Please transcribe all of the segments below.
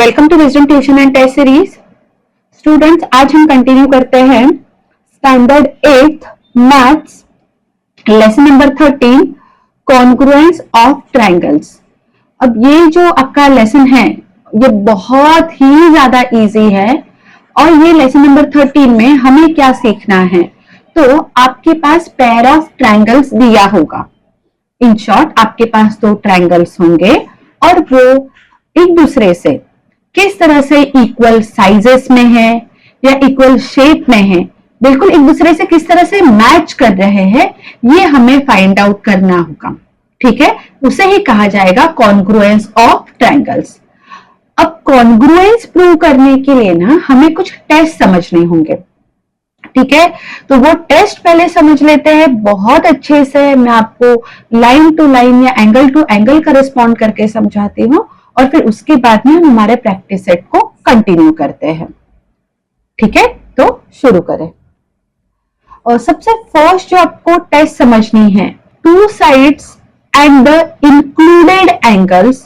Welcome to wisdom tuition and test series. Students, आज हम continue करते हैं standard 8th maths lesson number 13 congruence of triangles. अब ये जो आपका लेसन है ये बहुत ही ज्यादा इजी है और ये लेसन नंबर 13 में हमें क्या सीखना है, तो आपके पास पेयर ऑफ ट्रायंगल्स दिया होगा। इन शॉर्ट आपके पास दो ट्रायंगल्स होंगे और वो एक दूसरे से किस तरह से इक्वल साइजेस में है या इक्वल शेप में है, बिल्कुल एक दूसरे से किस तरह से मैच कर रहे हैं, ये हमें फाइंड आउट करना होगा। ठीक है, उसे ही कहा जाएगा कॉन्ग्रुएंस ऑफ ट्रायंगल्स। अब कॉन्ग्रुएंस प्रूव करने के लिए ना हमें कुछ टेस्ट समझने होंगे। ठीक है, तो वो टेस्ट पहले समझ लेते हैं बहुत अच्छे से। मैं आपको लाइन टू लाइन या एंगल टू एंगल करस्पॉन्ड करके समझाती हूँ और फिर उसके बाद में हम हमारे प्रैक्टिस सेट को कंटिन्यू करते हैं। ठीक है, तो शुरू करें। और सबसे फर्स्ट जो आपको टेस्ट समझनी है, two sides and the included angles,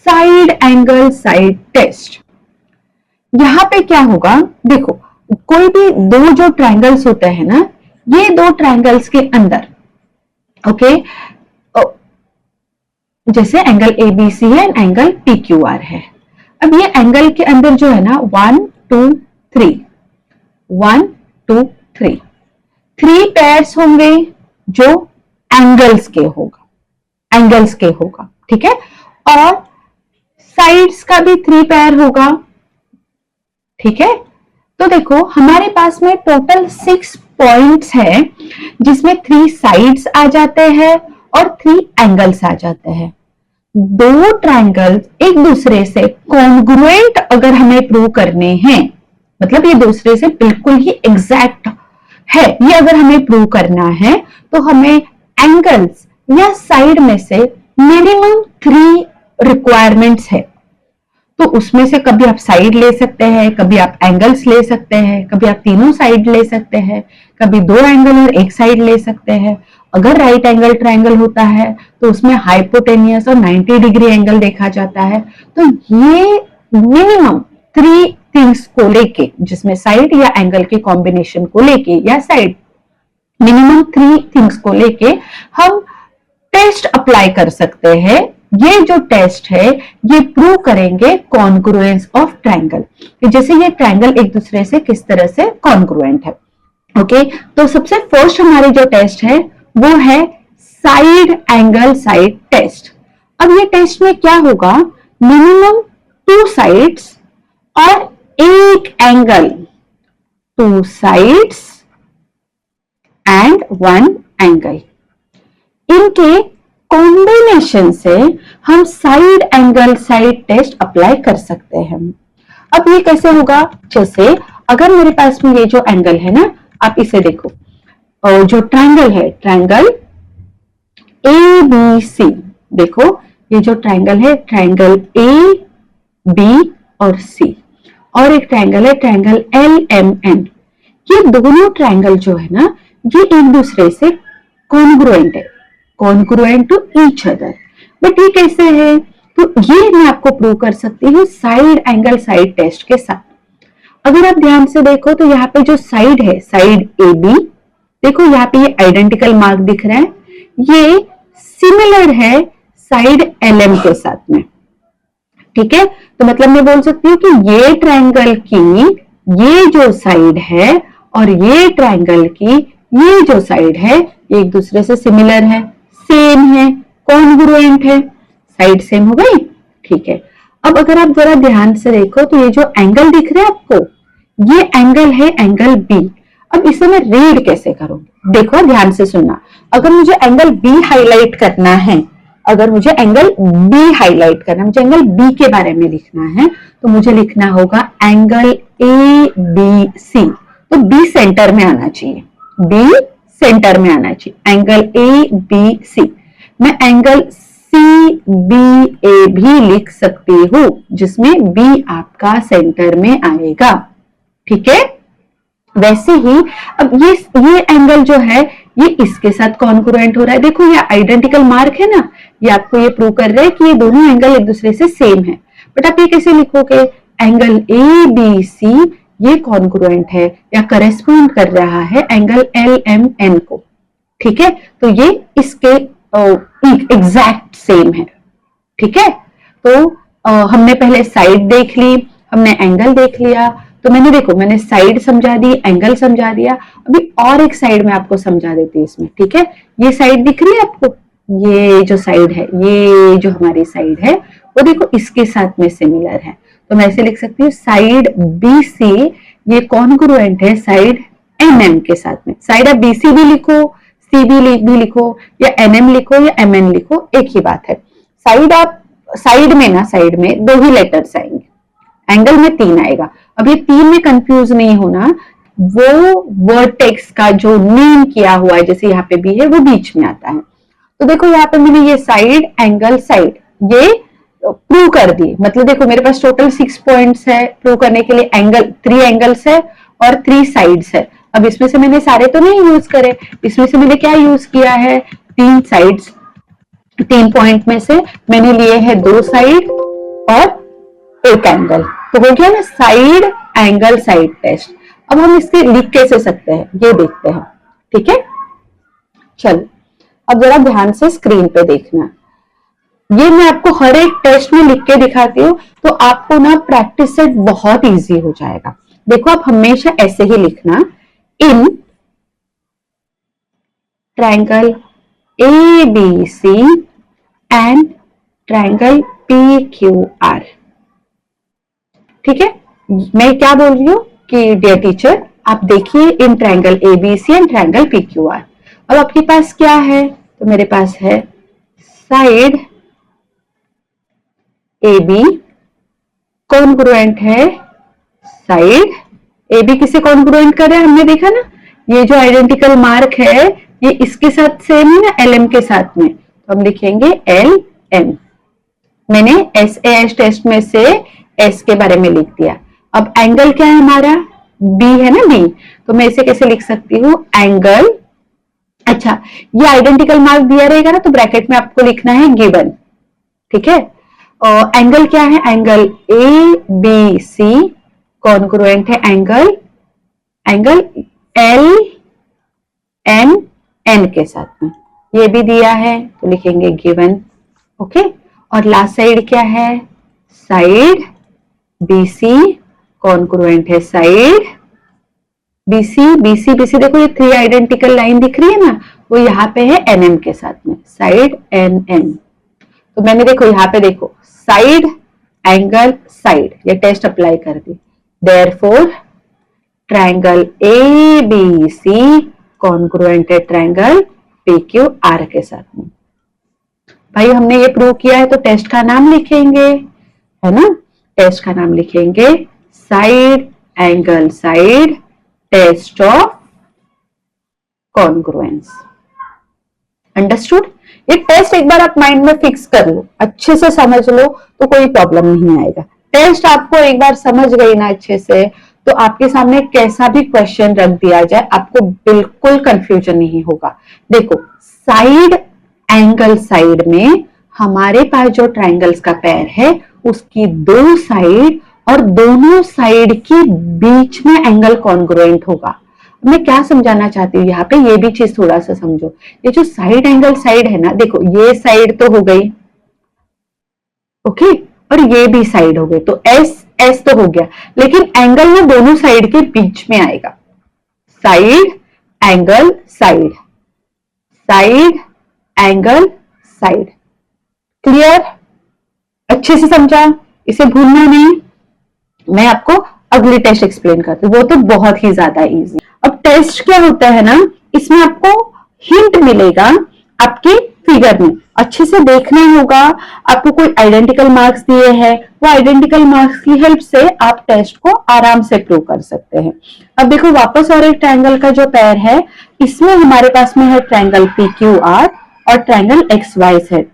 side angle side test. यहां पे क्या होगा, देखो कोई भी दो जो ट्रायंगल्स होते हैं ना, ये दो ट्रायंगल्स के अंदर ओके जैसे एंगल एबीसी है, एंगल पीक्यूआर है। अब ये एंगल के अंदर जो है ना 1 2 3 1 2 3 3 पेयर्स होंगे जो एंगल्स के होगा। ठीक है, और साइड्स का भी 3 पेयर होगा। ठीक है, तो देखो हमारे पास में टोटल 6 पॉइंट्स है जिसमें 3 साइड्स आ जाते हैं और 3 एंगल्स आ जाते हैं। दो ट्रायंगल्स एक दूसरे से कॉन्ग्रुएंट अगर हमें प्रूव करने हैं, मतलब ये दूसरे से बिल्कुल ही एग्जैक्ट है, ये अगर हमें प्रूव करना है तो हमें एंगल्स या साइड में से मिनिमम 3 रिक्वायरमेंट्स है। तो उसमें से कभी आप साइड ले सकते हैं, कभी आप एंगल्स ले सकते हैं, कभी आप तीनों साइड ले सकते हैं, कभी 2 एंगल और 1 साइड ले सकते हैं। अगर राइट एंगल ट्रायंगल होता है तो उसमें हाइपोटेनियस और 90 डिग्री एंगल देखा जाता है। तो ये मिनिमम 3 थिंग्स को लेके, जिसमें साइड या एंगल के कॉम्बिनेशन को लेके या साइड मिनिमम 3 थिंग्स को लेके हम टेस्ट अप्लाई कर सकते हैं। ये जो टेस्ट है ये प्रूव करेंगे कॉन्ग्रुएंस ऑफ ट्रायंगल, जैसे ये ट्रायंगल एक दूसरे से किस तरह से कॉन्ग्रुएंट है। ओके, तो सबसे फर्स्ट हमारी जो टेस्ट है वो है साइड एंगल साइड टेस्ट। अब ये टेस्ट में क्या होगा, मिनिमम 2 साइड्स और 1 एंगल, 2 साइड्स एंड 1 एंगल, इनके कॉम्बिनेशन से हम side angle side test apply कर सकते हैं। अब ये कैसे होगा, जैसे अगर मेरे पास में ये जो एंगल है ना, आप इसे देखो, और जो ट्रायंगल है, ट्रायंगल ABC, देखो ये जो ट्रायंगल है, ट्रायंगल A B और C, और एक ट्रायंगल है ट्रायंगल LMN। ये दोनों ट्रायंगल जो है ना, ये एक दूसरे से कॉन्ग्रुएंट है, congruent to each other. But ये कैसे है, तो ये मैं आपको प्रूव कर सकती हूँ साइड एंगल साइड टेस्ट के साथ। अगर आप ध्यान से देखो तो यहाँ पे जो साइड है, साइड AB, देखो यहाँ पे ये आइडेंटिकल मार्क दिख रहा है, ये सिमिलर है साइड LM के साथ में। ठीक है, तो मतलब मैं बोल सकती हूँ कि ये ट्रायंगल की ये जो साइड है और ये ट्रायंगल की ये जो साइड है, ये एक दूसरे से सिमिलर है, सेम है, कॉन्ग्रुएंट है, साइड सेम हो गई। ठीक है, अब अगर आप जरा ध्यान से देखो तो ये जो एंगल दिख रहा है आपको, ये एंगल है एंगल B। अब इसे मैं रीड कैसे करूंगी, देखो ध्यान से सुनना। अगर मुझे एंगल B हाईलाइट करना है, अगर मुझे एंगल B हाईलाइट करना है, मुझे एंगल B के बारे में लिखना है, तो मुझे लिखना होगा एंगल ABC। तो B सेंटर में आना चाहिए, B सेंटर में आना चाहिए, एंगल ABC। मैं एंगल CBA भी लिख सकती हूँ, जिसमें B आपका सेंटर में आएगा। ठीक है, वैसे ही अब ये एंगल जो है ये इसके साथ कॉन्ग्रुएंट हो रहा है। देखो ये आइडेंटिकल मार्क है ना, ये आपको ये प्रूव कर रहा है कि ये दोनों एंगल एक दूसरे से सेम है। बट आप ये कैसे लिखोगे, एंगल ए बी सी ये कॉन्ग्रुएंट है या करेस्पॉन्ड कर रहा है एंगल एल एम एन को, ठीक है, तो ये इसके एग्जैक्ट सेम है, ठीक है। तो हमने पहले साइड देख ली, हमने एंगल देख लिया, तो मैंने साइड समझा दी, एंगल समझा दिया, अभी और एक साइड में आपको समझा देती है इसमें, ठीक है। ये साइड दिख रही है आपको, ये जो साइड है, ये जो हमारी साइड है वो देखो इसके साथ में सिमिलर है, तो मैं ऐसे लिख सकती हूँ साइड बी सी ये कॉन्ग्रुएंट है साइड एन एम के साथ में। साइड आप बी सी भी लिखो, सी भी लिखो या एन एम लिखो या एम एन लिखो, एक ही बात है। साइड आप साइड में दो ही लेटर्स आएंगे, एंगल में 3 आएगा। अब ये 3 में कंफ्यूज नहीं होना, वो वर्टेक्स का जो नेम किया हुआ है जैसे यहाँ पे भी है वो बीच में आता है। तो देखो यहाँ पे मैंने ये साइड एंगल साइड ये प्रूव कर दी, मतलब देखो मेरे पास टोटल 6 पॉइंट्स है प्रूव करने के लिए, एंगल 3 एंगल्स है और 3 साइड्स है। अब इसमें से मैंने सारे तो नहीं यूज करे, इसमें से मैंने क्या यूज किया है, 3 साइड्स, 3 पॉइंट में से मैंने लिए हैं 2 साइड और एक एंगल, तो हो गया ना साइड एंगल साइड टेस्ट। अब हम इसके लिख कैसे सकते हैं ये देखते हैं, ठीक है। चलो अब जरा ध्यान से स्क्रीन पे देखना, ये मैं आपको हर एक टेस्ट में लिख के दिखाती हूँ, तो आपको ना प्रैक्टिस सेट बहुत इजी हो जाएगा। देखो आप हमेशा ऐसे ही लिखना, in triangle A B C and triangle P Q R, ठीक है। मैं क्या बोल रही हूँ कि डियर टीचर आप देखिए in triangle A B C and triangle P Q R. अब आपके पास क्या है, तो मेरे पास है साइड ए बी कॉन्ग्रुएंट है साइड ए बी, किसे कॉन्ग्रुएंट कर रहे हैं हमने देखा ना, ये जो आइडेंटिकल मार्क है ये इसके साथ सेम है ना एल एम के साथ में, तो हम लिखेंगे एल एम। मैंने एस ए एस टेस्ट में से एस के बारे में लिख दिया। अब एंगल क्या है हमारा, बी है ना बी, तो मैं इसे कैसे लिख सकती हूँ एंगल, अच्छा ये आइडेंटिकल मार्क दिया रहेगा ना तो ब्रैकेट में आपको लिखना है गिवन, ठीक है। और एंगल क्या है, angle A B C congruent है एंगल एल एम एन के साथ में, ये भी दिया है तो लिखेंगे गिवन, ओके। और लास्ट साइड क्या है, साइड बी सी कॉन्ग्रुएंट है साइड बी सी देखो ये 3 आइडेंटिकल लाइन दिख रही है ना, वो यहाँ पे है एन एम के साथ में, साइड एन एम। तो मैंने देखो यहाँ पे देखो साइड एंगल साइड ये टेस्ट अप्लाई कर दी, therefore triangle A B C congruent है ट्रायंगल पी क्यू आर के साथ में। भाई हमने ये प्रूव किया है तो टेस्ट का नाम लिखेंगे, है ना, टेस्ट का नाम लिखेंगे side angle side test of congruence. Understood. ये टेस्ट एक बार आप माइंड में फिक्स कर लो, अच्छे से समझ लो तो कोई प्रॉब्लम नहीं आएगा। टेस्ट आपको एक बार समझ गई ना अच्छे से, तो आपके सामने कैसा भी क्वेश्चन रख दिया जाए आपको बिल्कुल कंफ्यूजन नहीं होगा। देखो साइड एंगल साइड में हमारे पास जो ट्रायंगल्स का पेयर है उसकी 2 साइड और दोनों साइड के बीच में एंगल कॉन्ग्रुएंट होगा। मैं क्या समझाना चाहती हूँ यहाँ पे, ये भी चीज थोड़ा सा समझो। ये जो साइड एंगल साइड है ना, देखो ये साइड तो हो गई, ओके, और ये भी साइड हो गई, तो एस तो हो गया, लेकिन एंगल ना दोनों साइड के बीच में आएगा। Side angle side, side angle side, clear, अच्छे से समझा, इसे भूलना नहीं। मैं आपको अगली टेस्ट एक्सप्लेन करती हूँ, वो तो बहुत ही ज्यादा इजी। अब टेस्ट क्या होता है ना, इसमें आपको हिंट मिलेगा आपके फिगर में, अच्छे से देखना होगा। आपको कोई आइडेंटिकल मार्क्स दिए हैं, वो आइडेंटिकल मार्क्स की हेल्प से आप टेस्ट को आराम से प्रूव कर सकते हैं। अब देखो वापस और एक ट्रायंगल का जो पेयर है, इसमें हमारे पास में है ट्रायंगल पी क्यू आर और ट्रायंगल एक्स वाई जेड।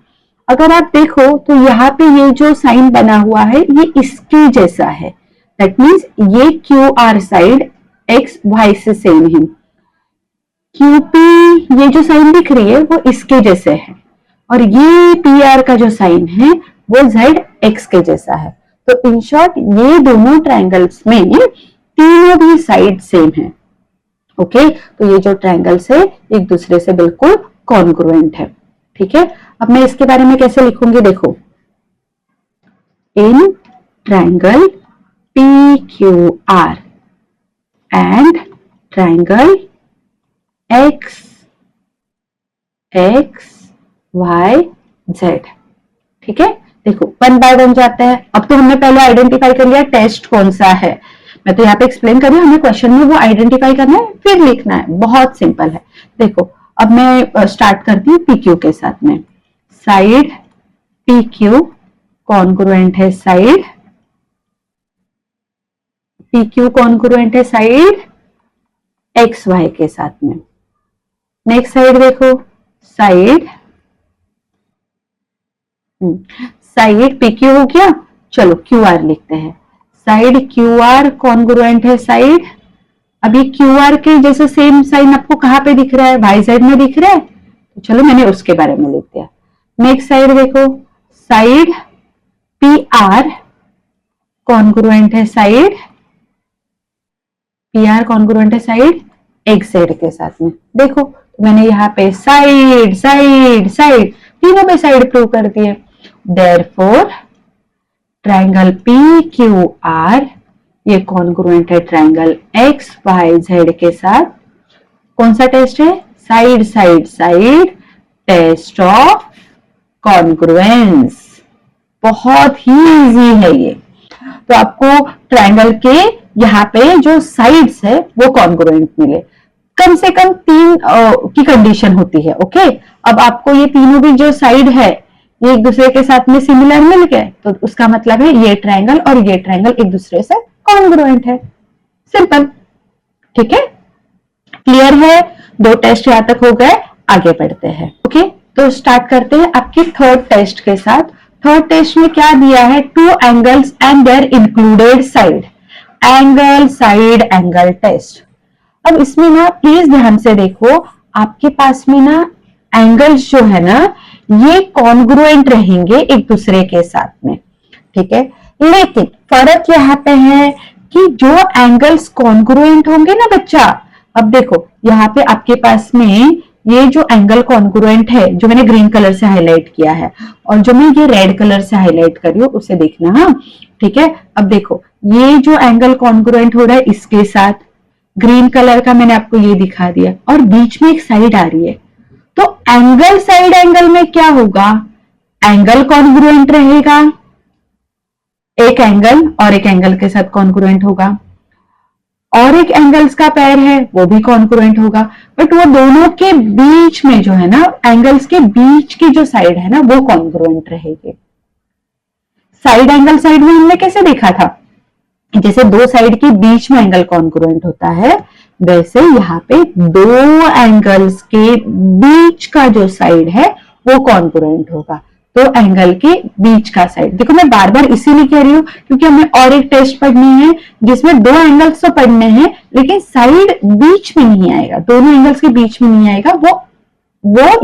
अगर आप देखो तो यहाँ पे ये जो साइन बना हुआ है ये इसके जैसा है, दैट मीन्स ये Q R side X Y से सेम है, क्यूपी ये जो साइन दिख रही है वो इसके जैसे है, और ये पी आर का जो साइन है वो जेड एक्स के जैसा है। तो इन शॉर्ट ये दोनों ट्रायंगल्स में तीनों भी साइड सेम है। ओके, तो ये जो ट्रायंगल्स है एक दूसरे से बिल्कुल कॉन्ग्रुएंट है। ठीक है, अब मैं इसके बारे में कैसे लिखूंगी, देखो, in triangle PQR and triangle XYZ। ठीक है, देखो वन बाय वन जाते हैं। अब तो हमने पहले आइडेंटिफाई कर लिया टेस्ट कौन सा है, मैं तो यहाँ पे एक्सप्लेन कर रही हूँ, हमें क्वेश्चन में वो आइडेंटिफाई करना है फिर लिखना है, बहुत सिंपल है। देखो अब मैं स्टार्ट करती हूँ PQ के साथ में। साइड PQ कॉन्ग्रुएंट है साइड PQ कॉन्ग्रुएंट है साइड XY के साथ में। नेक्स्ट साइड देखो, साइड साइड PQ हो गया, चलो QR लिखते हैं। साइड QR कॉन्ग्रुएंट है साइड, अभी QR के जैसे सेम साइन आपको कहां पे दिख रहा है, YZ में दिख रहा है, तो चलो मैंने उसके बारे में लिख दिया। नेक्स्ट साइड देखो, साइड PR कॉन्ग्रुएंट है साइड, PR कॉन्ग्रुएंट है साइड XZ के साथ में। देखो मैंने यहाँ पे साइड साइड साइड तीनों पे साइड प्रूव कर दिए। देयरफॉर ट्रायंगल PQR ये कॉन्ग्रुएंट है ट्रायंगल XYZ के साथ। कौन सा टेस्ट है, side side side test of congruence. बहुत ही इजी है ये। तो आपको ट्रायंगल के यहाँ पे जो साइड्स है वो कॉन्ग्रुएंट मिले, कम से कम 3 की कंडीशन होती है। ओके, अब आपको ये तीनों भी जो साइड है ये एक दूसरे के साथ में सिमिलर मिल गए, तो उसका मतलब है ये ट्रायंगल और ये ट्रायंगल एक दूसरे से कॉन्ग्रुएंट है। सिंपल, ठीक है, क्लियर है। 2 टेस्ट यहां तक हो गए, आगे बढ़ते हैं। ओके, तो स्टार्ट करते हैं आपके थर्ड टेस्ट के साथ। थर्ड टेस्ट में क्या दिया है, 2 angles and their included side, angle side angle test. अब इसमें ना प्लीज ध्यान से देखो, आपके पास में ना एंगल्स जो है ना ये कॉन्ग्रुएंट रहेंगे एक दूसरे के साथ में। ठीक है, लेकिन फर्क यहाँ पे है कि जो एंगल्स कॉन्ग्रुएंट होंगे ना बच्चा, अब देखो यहाँ पे आपके पास में ये जो एंगल कॉन्ग्रुएंट है जो मैंने ग्रीन कलर से हाईलाइट किया है और जो मैं ये रेड कलर से हाईलाइट कर रही हूँ उसे देखना। हाँ ठीक है, अब देखो ये जो एंगल कॉन्ग्रुएंट हो रहा है इसके साथ, ग्रीन कलर का मैंने आपको ये दिखा दिया, और बीच में एक साइड आ रही है, तो एंगल साइड एंगल में क्या होगा, एंगल कॉन्ग्रुएंट रहेगा, एक एंगल और एक एंगल के साथ कॉन्ग्रुएंट होगा, और एक एंगल्स का पेयर है वो भी कॉन्ग्रुएंट होगा, बट वो दोनों के बीच में जो है ना, एंगल्स के बीच की जो साइड है ना वो कॉन्ग्रुएंट रहेगी। साइड एंगल साइड में हमने कैसे देखा था, जैसे 2 साइड के बीच में एंगल कॉन्ग्रुएंट होता है, वैसे यहाँ पे 2 एंगल्स के बीच का जो साइड है वो कॉन्ग्रुएंट होगा। तो एंगल के बीच का साइड, देखो मैं बार बार इसीलिए कह रही हूँ क्योंकि हमें और एक टेस्ट पढ़नी है जिसमें 2 एंगल्स तो पढ़ने हैं लेकिन साइड बीच में नहीं आएगा, दोनों एंगल्स के बीच में नहीं आएगा, वो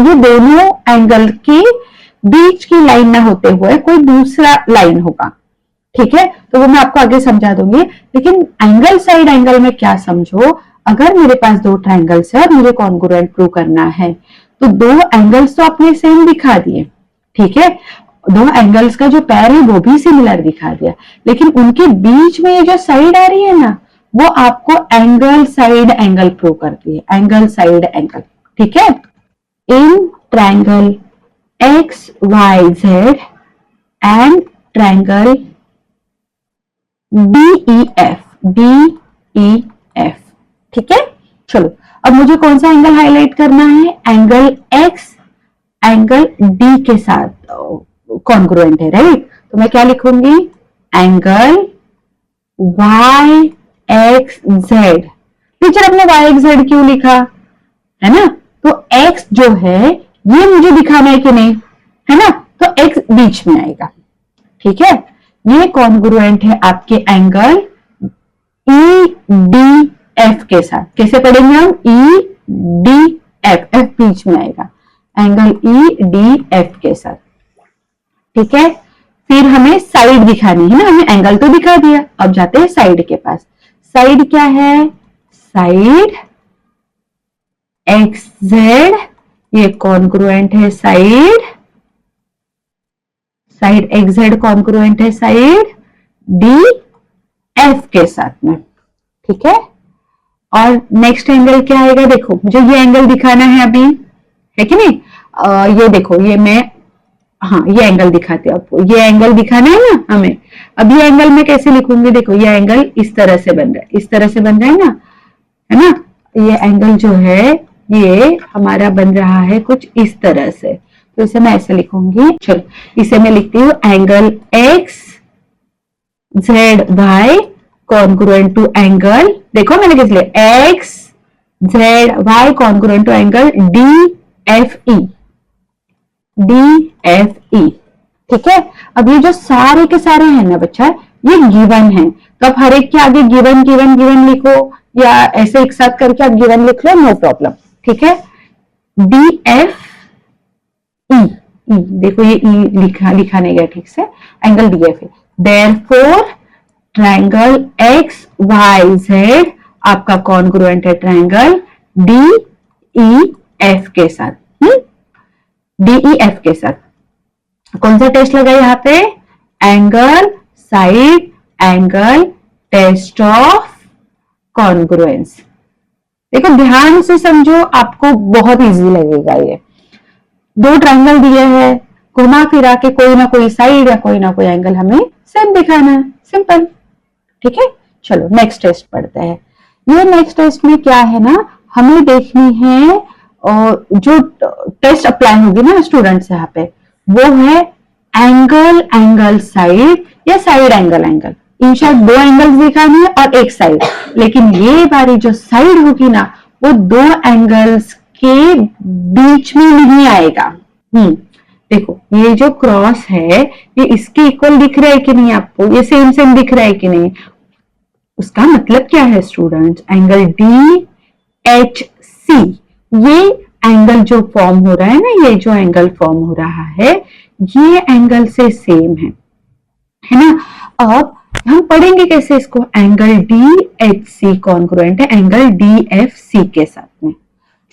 ये दोनों एंगल के बीच की लाइन ना होते हुए कोई दूसरा लाइन होगा। ठीक है, तो वो मैं आपको आगे समझा दूंगी, लेकिन एंगल साइड एंगल में क्या समझो, अगर मेरे पास 2 ट्रायंगल्स है और मुझे कॉन्ग्रुएंट प्रूव करना है तो 2 एंगल्स तो आपने सेम दिखा दिए, ठीक है, 2 एंगल्स का जो पेयर है वो भी सिमिलर दिखा दिया, लेकिन उनके बीच में ये जो साइड आ रही है ना वो आपको एंगल साइड एंगल प्रूव करती है, एंगल साइड एंगल। ठीक है, in triangle XYZ and triangle DEF, ठीक है। चलो अब मुझे कौन सा एंगल हाईलाइट करना है, एंगल X एंगल D के साथ कॉन्ग्रुएंट है, राइट, तो मैं क्या लिखूंगी, एंगल YXZ। टीचर आपने YXZ क्यों लिखा है ना, तो X जो है ये मुझे दिखाना है कि नहीं, है ना, तो X बीच में आएगा। ठीक है, ये कॉन्ग्रुएंट है आपके एंगल EDF के साथ। कैसे पढ़ेंगे हम, EDF, F बीच में आएगा, एंगल EDF के साथ। ठीक है, फिर हमें साइड दिखानी है ना, हमें एंगल तो दिखा दिया, अब जाते हैं साइड के पास। साइड क्या है? साइड एक्स जेड, ये कॉन्ग्रुएंट है side, side x Z congruent है साइड डी एफ के साथ में, ठीक है। और नेक्स्ट एंगल क्या आएगा? देखो मुझे ये एंगल दिखाना है अभी, है कि नहीं? ये देखो, ये मैं, हाँ ये एंगल दिखाते हैं आपको, ये एंगल दिखाना है ना हमें। अब ये एंगल मैं कैसे लिखूंगी? देखो ये एंगल इस तरह से बन रहा है, इस तरह से बन रहा है ना, है ना। ये एंगल जो है ये हमारा बन रहा है कुछ इस तरह से, तो इसे मैं ऐसे लिखूंगी। चलो इसे मैं लिखती हूँ angle X Z Y congruent to angle, देखो मैंने किस लिए, X Z Y congruent to angle D F E, D F E, ठीक है। अब ये जो सारे के सारे हैं ना बच्चा, ये गिवन है, तो आप हर एक के आगे गिवन गिवन गिवन लिखो, या ऐसे एक साथ करके आप गिवन लिख लो, नो प्रॉब्लम, ठीक है। डी एफ ई, ई देखो ये ई लिखा नहीं गया ठीक से, angle D F E, therefore triangle X Y Z आपका कॉन्ग्रुएंट है ट्रायंगल डी ई एफ के साथ, डीईएफ के साथ। कौन सा टेस्ट लगा यहाँ पे? Angle side angle test of congruence. देखो ध्यान से समझो, आपको बहुत इजी लगेगा। ये दो ट्रायंगल दिए हैं, घुमा फिरा के कोई ना कोई साइड या कोई ना कोई एंगल हमें सेम दिखाना है, सिंपल, ठीक है। चलो नेक्स्ट टेस्ट पढ़ते हैं। ये नेक्स्ट टेस्ट में क्या है ना, हमें देखनी है और जो टेस्ट अप्लाई होगी ना स्टूडेंट्स यहाँ पे, वो है एंगल एंगल साइड या side angle angle. In short दो एंगल्स दिखानी है और एक साइड, लेकिन ये बारी जो साइड होगी ना वो दो एंगल्स के बीच में नहीं आएगा। देखो ये जो क्रॉस है ये इसके इक्वल दिख रहा है कि नहीं आपको? ये सेम सेम दिख रहा है कि नहीं? उसका मतलब क्या है students? Angle D H C, ये एंगल जो फॉर्म हो रहा है ना, ये जो एंगल फॉर्म हो रहा है ये एंगल से सेम है ना। अब हम पढ़ेंगे कैसे इसको? Angle D H C congruent है एंगल डी एफ सी के साथ में।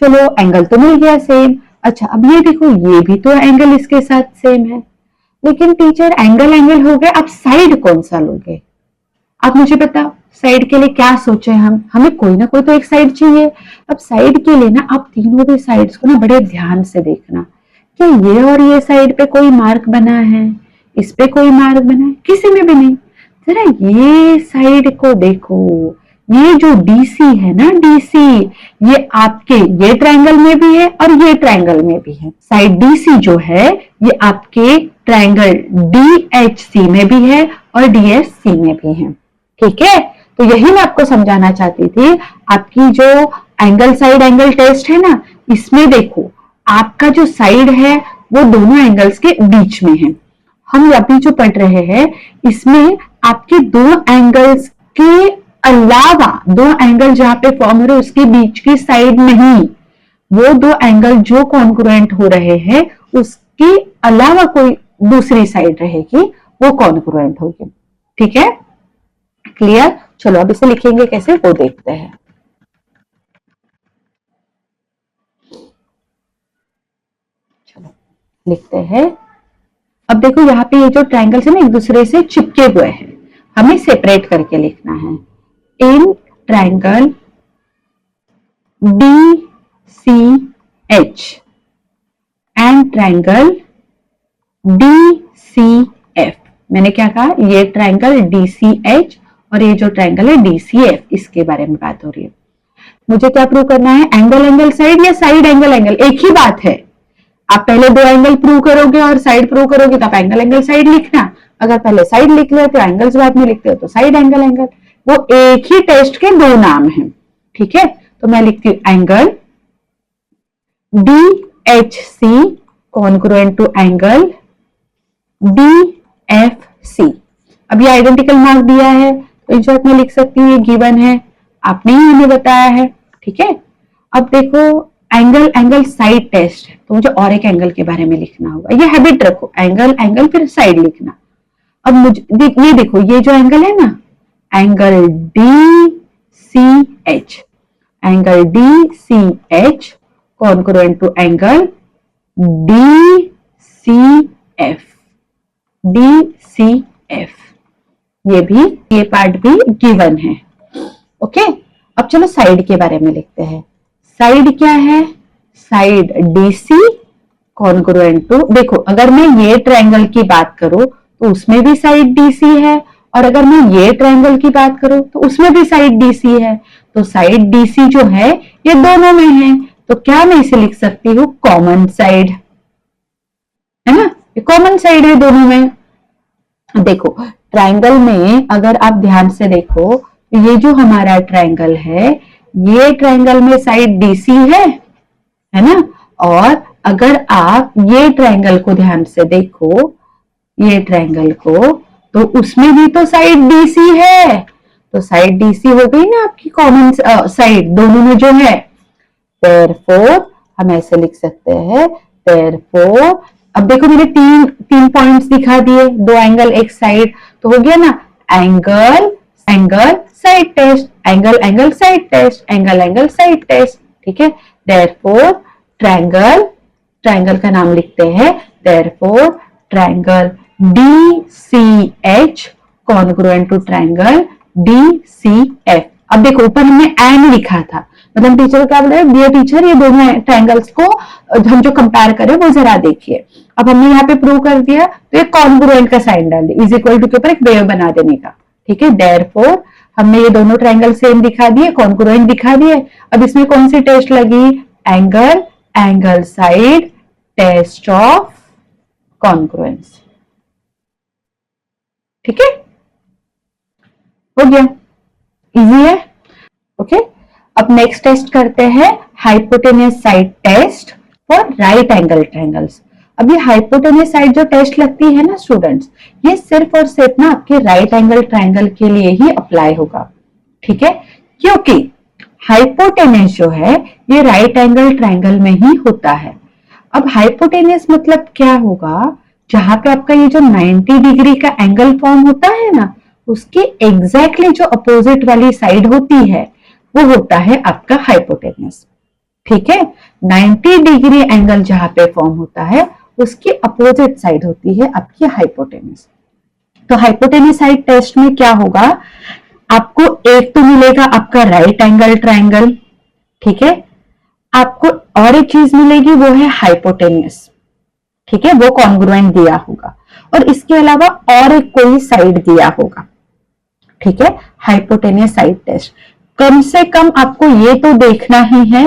चलो एंगल तो मिल गया सेम। अच्छा अब ये देखो, ये भी तो एंगल इसके साथ सेम है, लेकिन टीचर एंगल एंगल हो गए, अब साइड कौन सा लोगे? आप मुझे बताओ साइड के लिए क्या सोचे हम? हमें कोई ना कोई तो एक साइड चाहिए। अब साइड के लिए ना आप तीनों भी साइड्स को ना बड़े ध्यान से देखना, क्या ये और ये साइड पे कोई मार्क बना है, इस पे कोई मार्क बना है? किसी में भी नहीं। जरा ये साइड को देखो, ये जो डीसी है ना, डीसी, ये आपके ये ट्रायंगल में भी है और ये ट्रायंगल में भी है। साइड डीसी जो है ये आपके ट्रायंगल डीएचसी में भी है और डीएससी में भी है, ठीक है। तो यही मैं आपको समझाना चाहती थी। आपकी जो एंगल साइड एंगल टेस्ट है ना, इसमें देखो आपका जो साइड है वो दोनों एंगल्स के बीच में है। हम अभी जो पढ़ रहे हैं इसमें आपके दो एंगल्स के अलावा, दो एंगल जहां पे फॉर्म हो रहे उसके बीच की साइड नहीं, वो दो एंगल जो कॉन्ग्रुएंट हो रहे हैं उसके अलावा कोई दूसरी साइड रहेगी, वो कॉन्ग्रुएंट होगी, ठीक है। क्लियर? चलो अब इसे लिखेंगे कैसे वो देखते हैं। चलो लिखते हैं। अब देखो यहाँ पे ये जो ट्रायंगल्स है ना एक दूसरे से चिपके हुए हैं, हमें सेपरेट करके लिखना है। In triangle D C H and triangle D C F, मैंने क्या कहा? ये ट्रायंगल डी सी एच और ये जो ट्रायंगल है डी सी एफ, इसके बारे में बात हो रही है। मुझे क्या प्रूव करना है? एंगल एंगल साइड या साइड एंगल एंगल? एक ही बात है। आप पहले दो एंगल प्रूव करोगे और साइड प्रूव करोगे तो आप एंगल एंगल साइड लिखना, अगर पहले साइड लिख लेते हो एंगल्स बाद में लिखते हो तो साइड एंगल एंगल, वो एक ही टेस्ट के दो नाम हैं, ठीक है। तो मैं लिखती हूँ angle D H C congruent to angle D F C. अब ये आइडेंटिकल मार्क दिया है तो इन शॉर्ट में लिख सकती हूँ ये गिवन है, आपने ही हमें बताया है, ठीक है। अब देखो एंगल एंगल साइड टेस्ट है तो मुझे और एक एंगल के बारे में लिखना होगा। ये हैबिट रखो, एंगल एंगल फिर साइड लिखना। अब मुझे ये देखो, ये जो एंगल है ना, angle D C H, angle D C H congruent to angle D C F, D C F, ये पार्ट भी गिवन है। ओके, अब चलो साइड के बारे में लिखते हैं। साइड क्या है? साइड डीसी कॉन्ग्रुएंट टू, देखो अगर मैं ये ट्रायंगल की बात करूं तो उसमें भी साइड डीसी है, और अगर मैं ये ट्रायंगल की बात करूं तो उसमें भी साइड डीसी है। तो साइड डीसी जो है ये दोनों में है, तो क्या मैं इसे लिख सकती हूँ कॉमन साइड, है ना, ये कॉमन साइड है दोनों में। देखो ट्रायंगल में अगर आप ध्यान से देखो तो ये जो हमारा ट्रायंगल है, ये ट्रायंगल में साइड डीसी है ना, और अगर आप ये ट्रायंगल को ध्यान से देखो, ये ट्रायंगल को, तो उसमें भी तो साइड डीसी है, तो साइड डीसी हो गई ना आपकी कॉमन साइड दोनों में जो है। therefore हम ऐसे लिख सकते हैं, therefore अब देखो मैंने तीन पॉइंट्स दिखा दिए, दो एंगल एक साइड, तो हो गया ना angle angle side test, angle angle side test, angle angle side test, ठीक है। therefore ट्रायंगल, ट्रायंगल का नाम लिखते हैं therefore triangle DCH congruent to triangle DCF। अब देखो ऊपर हमने एंड लिखा था, मतलब टीचर क्या बोल रहे हैं, डियर टीचर ये दोनों ट्रायंगल्स को हम जो कंपेयर करें वो जरा देखिए। अब हमने यहाँ पे प्रूव कर दिया, तो ये कॉन्ग्रुएंट का साइन डाल दिया, इज इक्वल टू के ऊपर एक वेव बना देने का, ठीक है। देयरफॉर हमने ये दोनों ट्रायंगल सेम दिखा दिए, कॉन्ग्रुएंट दिखा दिए। अब इसमें कौन सी टेस्ट लगी? Angle angle side test of congruence, ठीक है, हो गया, इजी है। ओके, अब नेक्स्ट टेस्ट करते हैं hypotenuse side test for right angle triangles. अब ये हाइपोटेनियस साइड जो टेस्ट लगती है ना स्टूडेंट्स, ये सिर्फ और सिर्फ ना आपके राइट एंगल ट्रायंगल के लिए ही अप्लाई होगा, ठीक है, क्योंकि हाइपोटेनियस जो है ये राइट एंगल ट्रायंगल में ही होता है। अब हाइपोटेनियस मतलब क्या होगा? जहां पे आपका ये जो 90 डिग्री का एंगल फॉर्म होता है ना, उसकी एग्जैक्टली जो अपोजिट वाली साइड होती है वो होता है आपका हाइपोटेनियस, ठीक है। 90 डिग्री एंगल जहां पे फॉर्म होता है उसकी अपोजिट साइड होती है आपकी हाइपोटेनियस। तो हाइपोटेनियस साइड टेस्ट में क्या होगा? आपको एक तो मिलेगा आपका राइट एंगल ट्रायंगल, ठीक है, आपको और एक चीज मिलेगी वो है हाइपोटेनियस, ठीक है, वो कॉन्ग्रुएंट दिया होगा, और इसके अलावा और एक कोई साइड दिया होगा, ठीक है। हाइपोटेनियस साइड टेस्ट कम से कम आपको ये तो देखना ही है,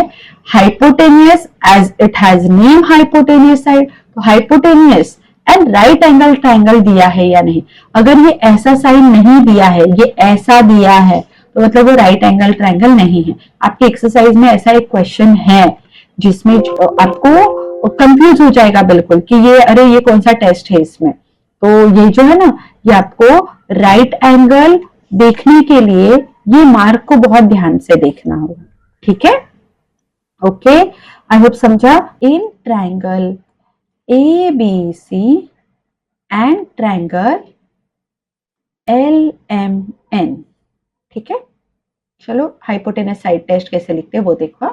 hypotenuse as it has name hypotenuse side, तो hypotenuse and right angle triangle दिया है या नहीं। अगर ये ऐसा साइन नहीं दिया है, ये ऐसा दिया है, तो मतलब वो राइट एंगल ट्रायंगल नहीं है। आपकी एक्सरसाइज में ऐसा एक क्वेश्चन है जिसमें आपको कंफ्यूज हो जाएगा बिल्कुल कि ये अरे ये कौन सा टेस्ट है इसमें। तो ये जो है ना, ये आपको राइट एंगल देखने के लिए ये मार्क को बहुत ध्यान से देखना होगा, ठीक है। ओके, आई होप समझा। In triangle ABC and triangle LMN, ठीक है। चलो हाइपोटेनस साइड टेस्ट कैसे लिखते हैं वो देखो।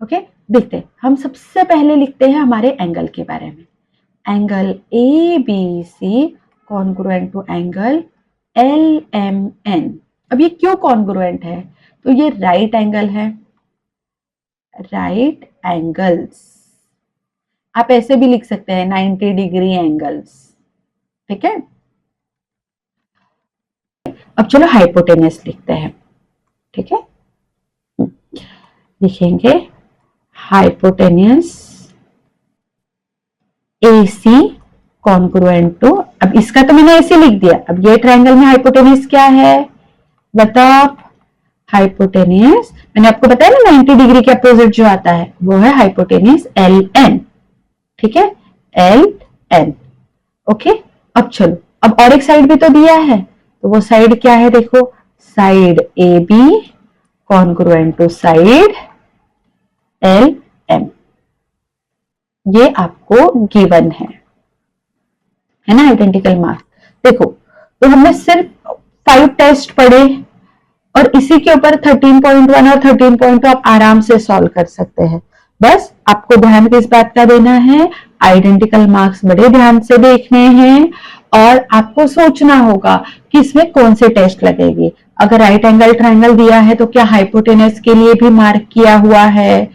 ओके, देखते हैं। हम सबसे पहले लिखते हैं हमारे एंगल के बारे में, angle ABC congruent to angle LMN। अब ये क्यों कॉन्ग्रुएंट है? तो ये राइट एंगल है, राइट एंगल्स, आप ऐसे भी लिख सकते हैं 90 डिग्री एंगल्स, ठीक है। अब चलो हाइपोटेनस लिखते हैं, ठीक है। लिखेंगे हाइपोटेनस AC कॉन्ग्रुएंट टू, अब इसका तो मैंने ऐसे लिख दिया, अब ये ट्रायंगल में हाइपोटेनस क्या है बताओ आप? हाइपोटेनियस, मैंने आपको बताया ना 90 डिग्री के अपोजिट जो आता है वो है हाइपोटेनियस LN, ठीक है, LN। ओके, अब चलो, अब और एक साइड भी तो दिया है, तो वो साइड क्या है देखो, side AB congruent to side LM, ये आपको गिवन है ना, आइडेंटिकल मार्क। देखो, तो हमने सिर्फ 5 टेस्ट पढ़े और इसी के ऊपर 13.1 और 13.2 आप आराम से सॉल्व कर सकते हैं। बस आपको ध्यान किस बात का देना है, आइडेंटिकल मार्क्स बड़े ध्यान से देखने हैं और आपको सोचना होगा कि इसमें कौन से टेस्ट लगेगी। अगर राइट एंगल ट्रायंगल दिया है तो क्या हाइपोटेनस के लिए भी मार्क किया हुआ है,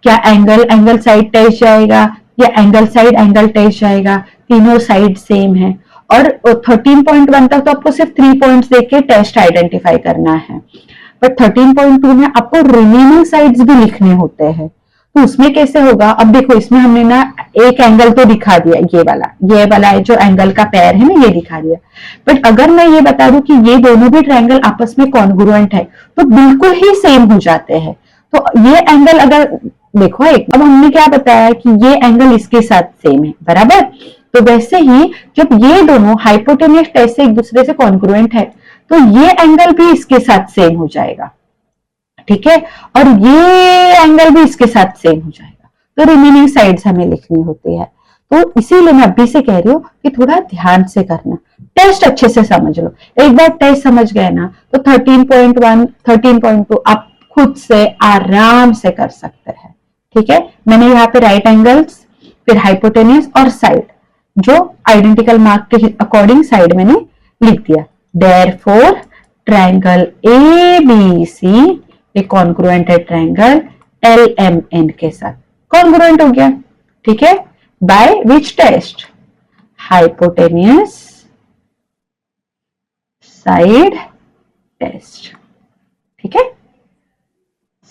क्या एंगल साइड टेस्ट जाएगा या एंगल साइड एंगल टेस्ट जाएगा, तीनों साइड सेम है। और 13.1 तक तो आपको सिर्फ 3 पॉइंट्स देख के टेस्ट आइडेंटिफाई करना है, बट 13.2 में आपको रिमेनिंग साइड्स भी लिखने होते हैं। तो उसमें कैसे होगा, अब देखो इसमें हमने ना एक एंगल तो दिखा दिया, ये वाला है जो एंगल का पेयर है ना, ये दिखा दिया। बट अगर मैं ये बता दूं कि ये दोनों भी ट्रायंगल आपस में कॉन्ग्रुएंट है तो बिल्कुल ही सेम हो जाते हैं। तो ये एंगल अगर देखो, अब हमने क्या बताया कि ये एंगल इसके साथ सेम है, बराबर। तो वैसे ही जब ये दोनों हाइपोटेन्यूस टेस्ट से एक दूसरे से कॉन्ग्रुएंट है तो ये एंगल भी इसके साथ सेम हो जाएगा, ठीक है, और ये एंगल भी इसके साथ सेम हो जाएगा। तो रिमेनिंग साइड्स हमें लिखनी होती है। तो इसीलिए मैं अभी से कह रही हूँ कि थोड़ा ध्यान से करना, टेस्ट अच्छे से समझ लो। एक बार टेस्ट समझ गए ना तो 13.1 13.2 आप खुद से आराम से कर सकते हैं, ठीक है। मैंने यहाँ पे राइट एंगल्स, फिर हाइपोटेन्यूस और साइड जो आइडेंटिकल मार्क के अकॉर्डिंग साइड मैंने लिख दिया। देयरफॉर ट्रायंगल ABC एक कॉन्ग्रुएंट है ट्रायंगल LMN के साथ, कॉन्ग्रुएंट हो गया, ठीक है। By which test, hypotenuse side test, ठीक है,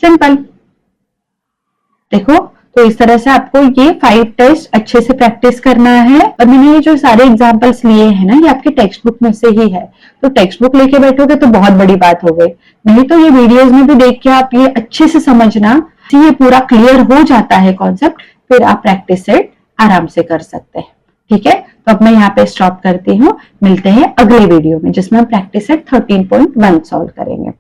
सिंपल। देखो, तो इस तरह से आपको ये 5 टेस्ट अच्छे से प्रैक्टिस करना है। और मैंने ये जो सारे एग्जांपल्स लिए हैं ना, ये आपके टेक्स्ट बुक में से ही है। तो टेक्स्ट बुक लेके बैठोगे तो बहुत बड़ी बात हो गई, नहीं तो ये वीडियोस में भी देख के आप ये अच्छे से समझना, ये पूरा क्लियर हो जाता है कॉन्सेप्ट, फिर आप प्रैक्टिस सेट आराम से कर सकते हैं, ठीक है। तो अब मैं यहाँ पे स्टॉप करती हूँ, मिलते हैं अगले वीडियो में जिसमें हम प्रैक्टिस सेट 13.1 सॉल्व करेंगे।